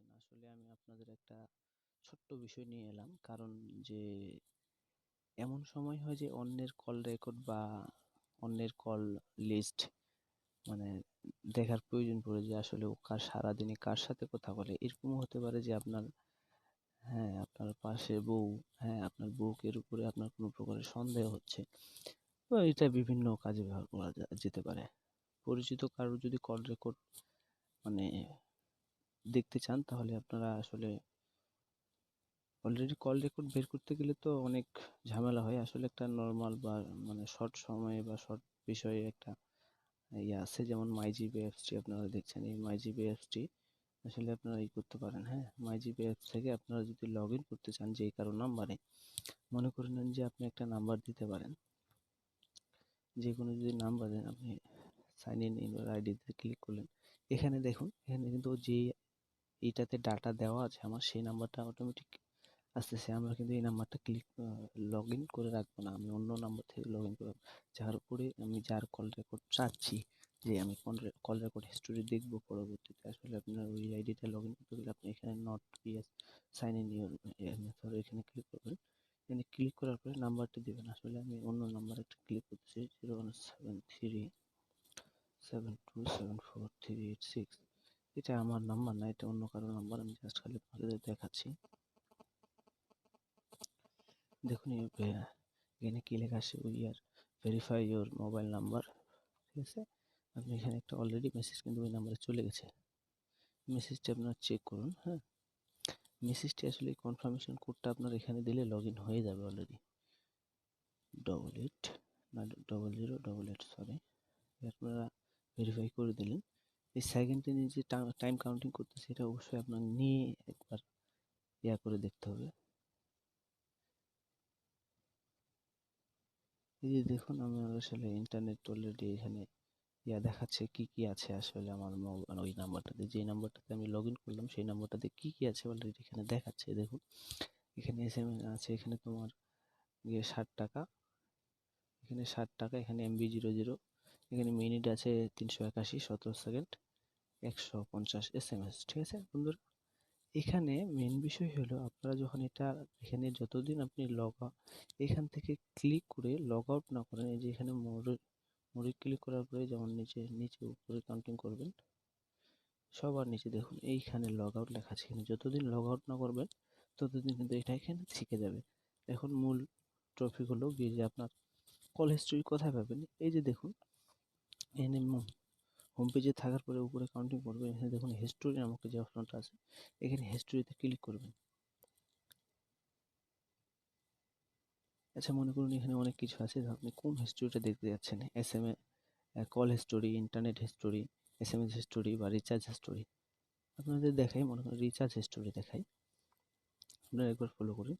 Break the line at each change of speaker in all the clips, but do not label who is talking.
আছেন? আসলে আমি আপনাদের একটা ছোট্ট বিষয় নিয়ে এলাম। কারণ যে এমন সময় হয় যে অন্যের কল রেকর্ড বা অন্যের কল লিস্ট মানে দেখার প্রয়োজন পড়ে যে আসলে ও সারাদিনে কার সাথে কথা বলে। এরকমও হতে পারে যে আপনার পাশে বউ, আপনার বউকে এর উপরে আপনার কোনো প্রকারের সন্দেহ হচ্ছে। তো এটা বিভিন্ন কাজে ব্যবহার করা যেতে পারে। পরিচিত কারোর যদি কল রেকর্ড মানে দেখতে চান তাহলে আপনারা আসলে অলরেডি কল রেকর্ড বের করতে গেলে তো অনেক ঝামেলা হয়। আসলে একটা নরমাল বা শর্ট সময়ে বা শর্ট বিষয়ে একটা ইয়ে আছে, যেমন মাইজিপি অ্যাপসটি আপনারা দেখছেন। এই মাইজিপি অ্যাপসটি আসলে আপনারা করতে পারেন। মাইজিপি অ্যাপস থেকে আপনারা যদি লগ ইন করতে চান যে কারো নাম্বারে, মনে করে নেন যে আপনি একটা নাম্বার দিতে পারেন, যে কোনো যদি নাম্বার দেন, আপনি সাইন ইন ইউর আইডিতে ক্লিক করলেন। এখানে দেখুন, এখানে কিন্তু যে এইটাতে ডাটা দেওয়া আছে আমার, সেই নাম্বারটা অটোমেটিক আসতেছে। আমরা কিন্তু এই নাম্বারটা লগ ইন করে রাখবো না, আমি অন্য নাম্বার থেকে লগ ইন করবো, যার উপরে আমি যার কল রেকর্ড চাচ্ছি, যে আমি কল রেকর্ড হিস্টোরি দেখবো পরবর্তীতে। আসলে আপনার ওই আইডিটা লগ ইন করতে গেলে আপনি এখানে not yes sign in your method এখানে ক্লিক করবেন। এখানে ক্লিক করার পরে নাম্বারটা দিবেন। আসলে আমি অন্য নাম্বার একটা ক্লিক করতেছি, 0173727438 এটা আমার নাম্বার না, এটা অন্য কারো নাম্বার। আমি জাস্ট খালি আপনাদের দেখাচ্ছি। দেখুন এখানে কি লেখা আছে, we are verify your mobile number. ঠিক আছে, আপনি এখানে একটা অলরেডি মেসেজ কিন্তু ওই নাম্বারে চলে গেছে। মেসেজটা আপনার চেক করুন। মেসেজটি আসলে কনফার্মেশন কোডটা আপনার এখানে দিলে লগ ইন হয়ে যাবে অলরেডি। 88 না 0088, সরি, আপনারা ভেরিফাই করে দিলেন। এই সেকেন্ডে যে টাইম কাউন্টিং করতেছে, এটা অবশ্যই আপনার নিয়ে একবার করে দেখতে হবে। এই যে দেখুন, আমার আসলে ইন্টারনেট অলরেডি এখানে দেখাচ্ছে কি কি আছে আসলে আমার ওই নাম্বারটাতে, যে নাম্বারটাতে আমি লগ ইন করলাম সেই নাম্বারটাতে কি কি আছে অলরেডি এখানে দেখাচ্ছে। দেখুন এখানে SMS আছে, এখানে তোমার 60 টাকা, এখানে 60 টাকা, এখানে MB00, এখানে মিনিট আছে 381 17 সেকেন্ড, 150 SMS। ঠিক আছে বন্ধুরা, এখানে মেন বিষয় হলো আপনারা যখন এটা এখানে যতদিন আপনি এখান থেকে ক্লিক করে লগ আউট না করেন, এই যে এখানে মোড়ে ক্লিক করার পরে যেমন নিচে নিচে উপরে কাউন্টিং করবেন, সবার নিচে দেখুন এইখানে লগ আউট লেখা আছে। এখানে যতদিন লগ আউট না করবেন ততদিন কিন্তু এটা এখানে থেকে যাবে। এখন মূল টপিক হলো গিয়ে যে আপনার কল হিস্ট্রি কোথায় পাবেন। এই যে দেখুন, এখানে হোম পেজে থাকার পরে উপরে কাউন্টিং করবেন, এখানে দেখুন হিস্টোরি নামক যে অপশনটা আছে, এখানে হিস্টোরিতে ক্লিক করবেন। আচ্ছা, মনে করুন এখানে অনেক কিছু আছে, আপনি কোন হিস্টোরিটা দেখতে যাচ্ছেন, call history, internet history, SMS history বা রিচার্জ হিস্টোরি। আপনাদের দেখাই, মনে করেন রিচার্জ হিস্টোরি দেখাই, আপনারা একবার ফলো করুন।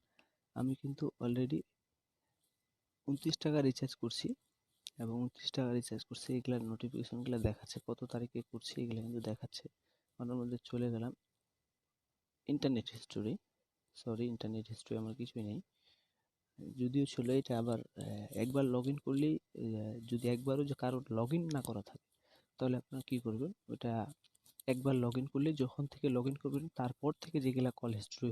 আমি কিন্তু অলরেডি 29 টাকা রিচার্জ করছি, এবং 29 টাকা রিচার্জ করছি, এগুলার নোটিফিকেশনগুলো দেখাচ্ছে কত তারিখে করছি, এগুলো কিন্তু দেখাচ্ছে। ওর মধ্যে চলে গেলাম internet history, sorry internet history আমার কিছুই নেই, যদিও ছিল এটা। আবার একবার লগ ইন করলেই, যদি একবারও যে কারোর লগ ইন না করা থাকে তাহলে আপনারা কি করবেন, ওটা একবার লগ ইন করলে যখন থেকে লগ ইন করবেন তারপর থেকে যেগুলা কল হিস্ট্রি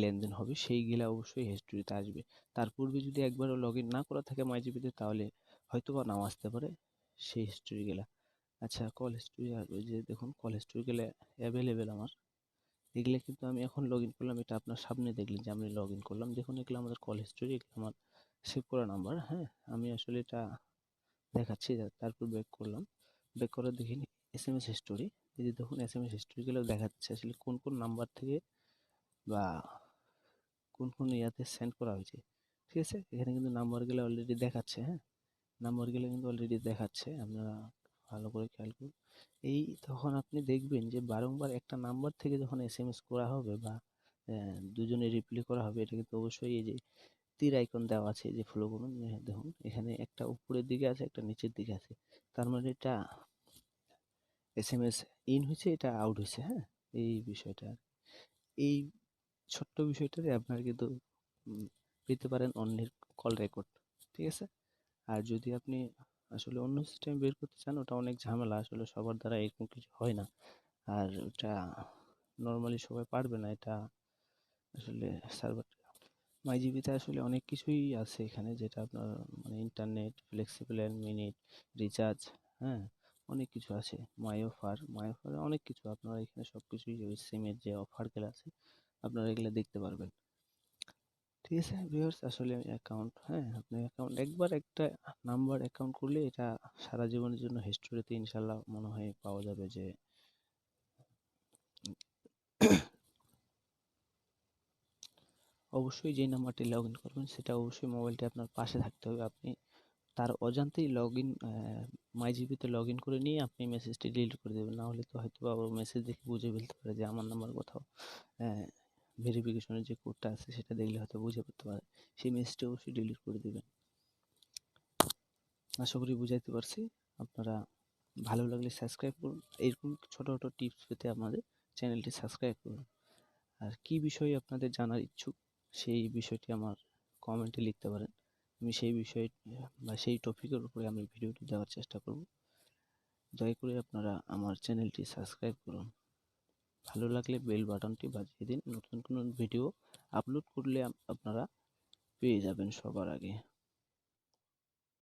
লেনদেন হবে সেইগুলা অবশ্যই হিস্ট্রিতে আসবে। তার পূর্বে যদি একবারও লগ ইন না করা থাকে মাইজিপিতে, তাহলে হয়তো বা নাও আসতে পারে সেই হিস্ট্রিগুলা। আচ্ছা, কল হিস্ট্রি আর ওই যে দেখুন কল হিস্ট্রিগুলো অ্যাভেলেবেল আমার, এগুলো কিন্তু আমি এখন লগ ইন করলাম, এটা আপনার সামনে দেখলেন যে আমি লগ ইন করলাম। দেখুন এগুলো আমাদের কল হিস্ট্রি, এগুলো আমার সেভ করা নাম্বার। আমি আসলে এটা দেখাচ্ছি। তারপর ব্যাক করলাম, ব্যাক করে দেখি SMS হিস্টোরি। এই যে দেখুন SMS হিস্টোরিগুলো দেখাচ্ছে আসলে কোন কোন নাম্বার থেকে বা কোন কোন ইয়াতে সেন্ড করা হয়েছে। ঠিক আছে, এখানে কিন্তু নাম্বারগুলো অলরেডি দেখাচ্ছে। নাম্বারগুলো কিন্তু অলরেডি দেখাচ্ছে, আপনারা ভালো করে খেয়াল করুন। এই তখন আপনি দেখবেন যে বারংবার একটা নাম্বার থেকে যখন SMS করা হবে বা দুজনে রিপ্লাই করা হবে, এটা কিন্তু অবশ্যই এই যে তীর আইকন দেওয়া আছে, এই যে ফলো করুন। দেখুন এখানে একটা উপরের দিকে আছে, একটা নিচের দিকে আছে, তার মানে এটা SMS ইন হয়েছে, এটা আউট হয়েছে। এই বিষয়টা, এই ছোট্ট বিষয়টারে আপনার কিন্তু পেতে পারেন অন্যের কল রেকর্ড। ঠিক আছে, আর যদি আপনি আসলে অন্য সিস্টেম বের করতে চান, ওটা অনেক ঝামেলা, আসলে সবার দ্বারা এরকম কিছু হয় না। আর ওটা নর্মালি সবাই পারবে না এটা। আসলে সার্ভার মাইজিবিতে আসলে অনেক কিছুই আছে এখানে, যেটা আপনার মানে internet, flexible and minute, recharge, হ্যাঁ, অনেক কিছু আছে। মাই অফারে অনেক কিছু, আপনারা এখানে সব কিছুই ওই সিমের যে অফারগুলো আছে আপনারা এগুলো দেখতে পারবেন। ঠিক আছে ভিউয়ার্স, আসলে অ্যাকাউন্ট, হ্যাঁ, আপনি অ্যাকাউন্ট একবার একটা নাম্বার অ্যাকাউন্ট করলে এটা সারা জীবনের জন্য হিস্টোরিতে ইনশাল্লাহ মনে হয় পাওয়া যাবে যে অবশ্যই যে নাম্বারটি লগ ইন করবেন সেটা অবশ্যই মোবাইলটি আপনার পাশে থাকতে হবে। আপনি তার অজান্তেই লগ ইন মাইজিপিতে লগ ইন করে নিয়ে আপনি মেসেজটি ডিলিট করে দেবেন, না হলে তো হয়তো বা মেসেজ দেখে বুঝে ফেলতে পারে যে আমার নাম্বার কোথাও ভেরিফিকেশনের যে কোডটা আছে সেটা দেখলে হয়তো বুঝে পড়তে পারে। সেই মেসেজটি অবশ্যই ডিলিট করে দিবেন। আশা করি বুঝাইতে পারছি। আপনারা ভালো লাগলে সাবস্ক্রাইব করুন, এরকম ছোট ছোট টিপস পেতে আমাদের চ্যানেলটি সাবস্ক্রাইব করুন। আর কি বিষয়ে আপনাদের জানার ইচ্ছুক সেই বিষয়টি আমার কমেন্টে লিখতে পারেন। আমি সেই বিষয় বা সেই টপিকের উপরে আমি ভিডিওটি দেওয়ার চেষ্টা করব। দয়া করে আপনারা আমার চ্যানেলটি সাবস্ক্রাইব করুন। ভালো লাগলে বেল বাটনটি বাজিয়ে দিন, নতুন কোনো ভিডিও আপলোড করলে আপনারা পেয়ে যাবেন সবার আগে।